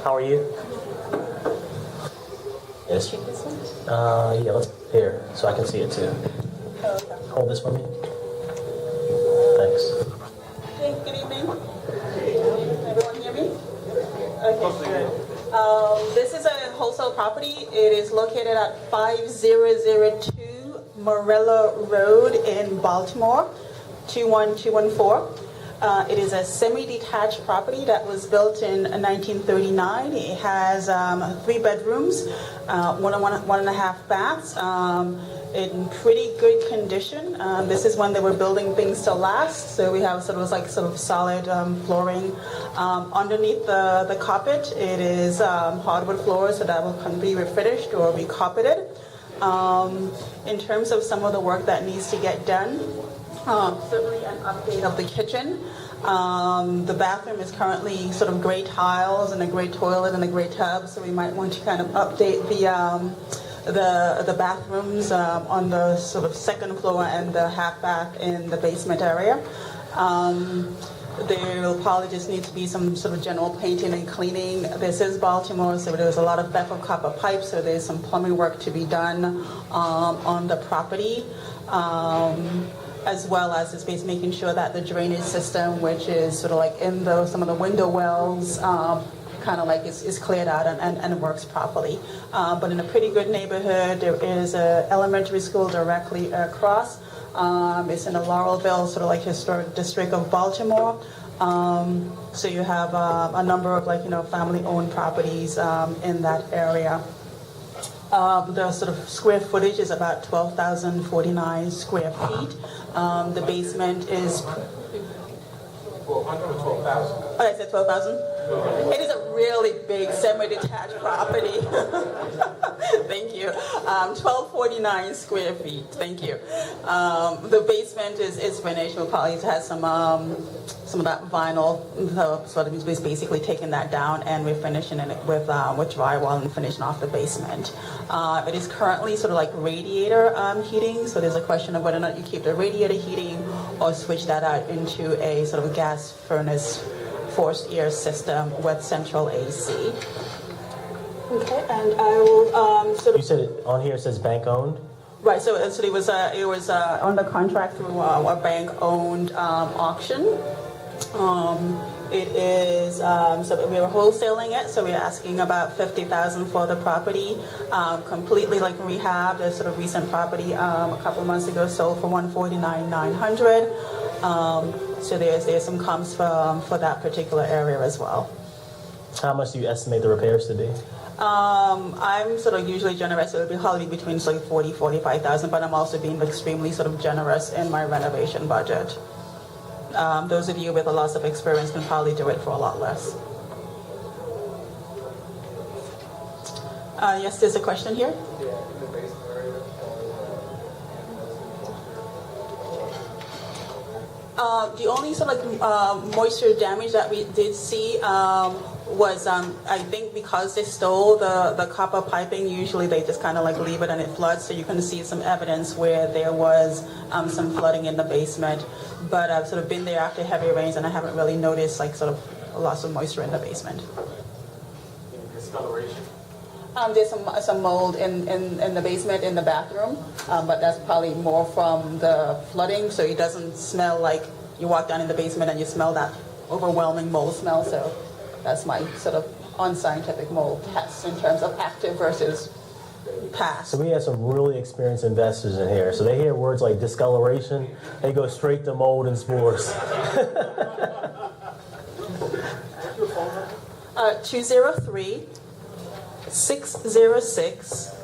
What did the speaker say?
How are you? Yes. Yeah, let's here, so I can see it too. Hold this for me. Thanks. Okay, good evening. Everyone hear me? Okay, good. This is a wholesale property. It is located at 5002 Morella Road in Baltimore, 21214. It is a semi-detached property that was built in 1939. It has 3 bedrooms, one and a half baths, in pretty good condition. This is when they were building things to last, so we have sort of solid flooring. Underneath the carpet, it is hardwood floors, so that will be refinished or recarpeted. In terms of some of the work that needs to get done, certainly an update of the kitchen. The bathroom is currently sort of gray tiles and a gray toilet and a gray tub, so we might want to kind of update the bathrooms on the sort of second floor and the half bath in the basement area. There will probably just need to be some sort of general painting and cleaning. This is Baltimore, so there's a lot of theft of copper pipes, so there's some plumbing work to be done on the property. As well as just basically making sure that the drainage system, which is sort of like in some of the window wells, kind of like is cleared out and works properly. But in a pretty good neighborhood, there is an elementary school directly across. It's in the Laurelville, sort of like historic district of Baltimore. So you have a number of family-owned properties in that area. The sort of square footage is about 12,049 square feet. The basement is... Well, under 12,000. Oh, I said 12,000? It is a really big semi-detached property. Thank you. 1249 square feet. Thank you. The basement is finished. We'll probably have some of that vinyl. So it's basically taking that down, and we're finishing it with drywall and finishing off the basement. It is currently sort of like radiator heating. So there's a question of whether or not you keep the radiator heating or switch that out into a sort of gas furnace forced air system with central AC. Okay, and I will You said it on here, it says bank owned? Right, so it was under contract through a bank-owned auction. It is so we were wholesaling it, so we're asking about $50,000 for the property, completely like rehab. The sort of recent property a couple of months ago sold for $149,900. So there's some comps for that particular area as well. How much do you estimate the repairs to be? I'm sort of usually generous. It would be probably between like $45,000, but I'm also being extremely sort of generous in my renovation budget. Those of you with a lot of experience can probably do it for a lot less. Yes, there's a question here. The only sort of moisture damage that we did see was I think because they stole the copper piping, usually they just kind of like leave it and it floods, so you can see some evidence where there was some flooding in the basement. But I've sort of been there after heavy rains, and I haven't really noticed like sort of a loss of moisture in the basement. Discoloration? There's some mold in the basement, in the bathroom, but that's probably more from the flooding, so it doesn't smell like you walk down in the basement and you smell that overwhelming mold smell. So that's my sort of unscientific mold test in terms of active versus past. So we have some really experienced investors in here. So they hear words like discoloration, they go straight to mold and spores. 203-606